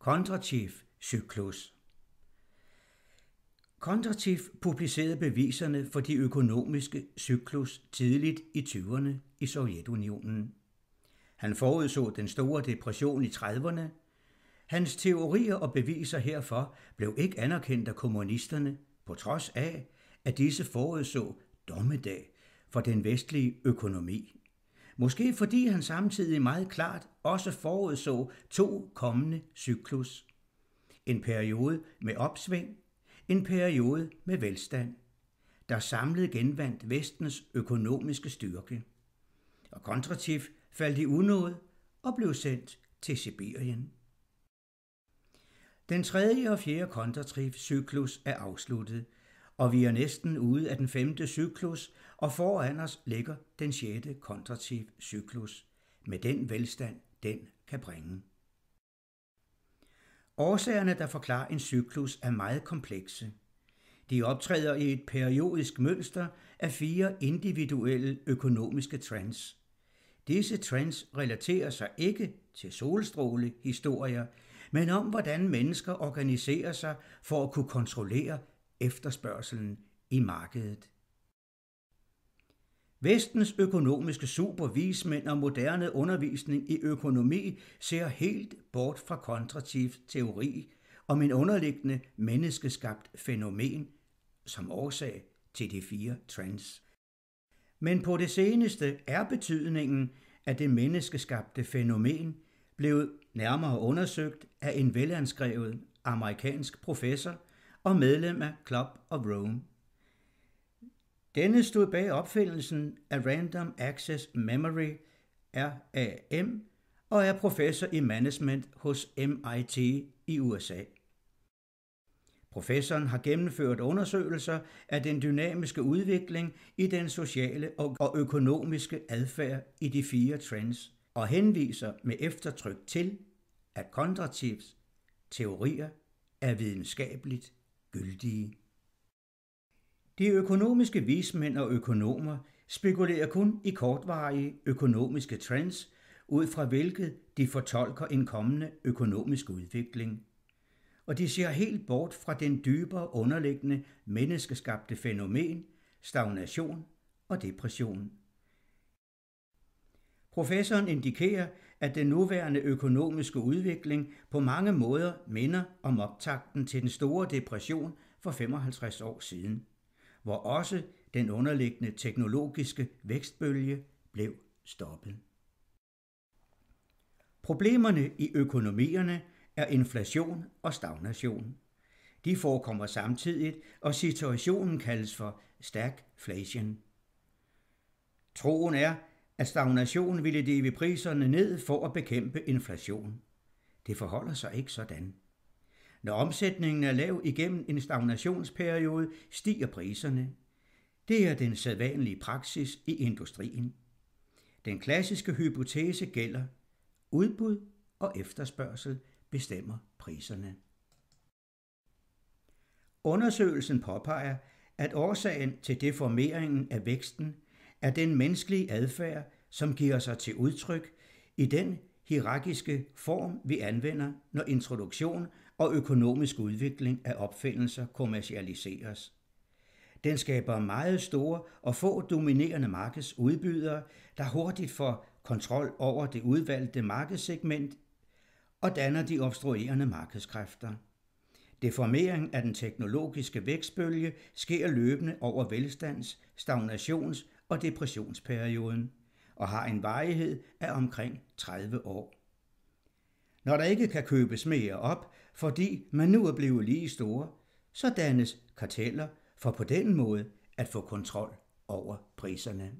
Kondratiev cyklus. Kondratiev publicerede beviserne for de økonomiske cyklus tidligt i 20'erne i Sovjetunionen. Han forudså den store depression i 30'erne. Hans teorier og beviser herfor blev ikke anerkendt af kommunisterne, på trods af, at disse forudså dommedag for den vestlige økonomi. Måske fordi han samtidig meget klart også forudså 2 kommende cyklus. En periode med opsving, en periode med velstand, der samlet genvandt vestens økonomiske styrke. Og Kondratiev faldt i unåde og blev sendt til Sibirien. Den 3. og 4. Kondratiev-cyklus er afsluttet, og vi er næsten ude af den 5. cyklus, og foran os ligger den 6. Kondratiev-cyklus, med den velstand, den kan bringe. Årsagerne, der forklarer en cyklus, er meget komplekse. De optræder i et periodisk mønster af 4 individuelle økonomiske trends. Disse trends relaterer sig ikke til solstrålehistorier, men om hvordan mennesker organiserer sig for at kunne kontrollere efterspørgselen i markedet. Vestens økonomiske supervismænd og moderne undervisning i økonomi ser helt bort fra Kondratievs teori om en underliggende menneskeskabt fænomen som årsag til de 4 trends. Men på det seneste er betydningen af det menneskeskabte fænomen blevet nærmere undersøgt af en velanskrevet amerikansk professor og medlem af Club of Rome. Denne stod bag opfindelsen af Random Access Memory, RAM, og er professor i management hos MIT i USA. Professoren har gennemført undersøgelser af den dynamiske udvikling i den sociale og økonomiske adfærd i de 4 trends, og henviser med eftertryk til, at Kondratievs teorier er videnskabeligt gyldige. De økonomiske vismænd og økonomer spekulerer kun i kortvarige økonomiske trends, ud fra hvilket de fortolker en kommende økonomisk udvikling. Og de ser helt bort fra den dybere underliggende menneskeskabte fænomen, stagnation og depression. Professoren indikerer, at den nuværende økonomiske udvikling på mange måder minder om optakten til den store depression for 55 år siden, hvor også den underliggende teknologiske vækstbølge blev stoppet. Problemerne i økonomierne er inflation og stagnation. De forekommer samtidigt, og situationen kaldes for stagflation. Troen er, at stagnation ville drive priserne ned for at bekæmpe inflation. Det forholder sig ikke sådan. Når omsætningen er lav igennem en stagnationsperiode, stiger priserne. Det er den sædvanlige praksis i industrien. Den klassiske hypotese gælder: udbud og efterspørgsel bestemmer priserne. Undersøgelsen påpeger, at årsagen til deformeringen af væksten er den menneskelige adfærd, som giver sig til udtryk i den hierarkiske form, vi anvender, når introduktion og økonomisk udvikling af opfindelser kommercialiseres. Den skaber meget store og få dominerende markedsudbydere, der hurtigt får kontrol over det udvalgte markedssegment og danner de obstruerende markedskræfter. Deformering af den teknologiske vækstbølge sker løbende over velstands-, stagnations- og depressionsperioden og har en varighed af omkring 30 år. Når der ikke kan købes mere op, fordi man nu er blevet lige store, så dannes karteller for på den måde at få kontrol over priserne.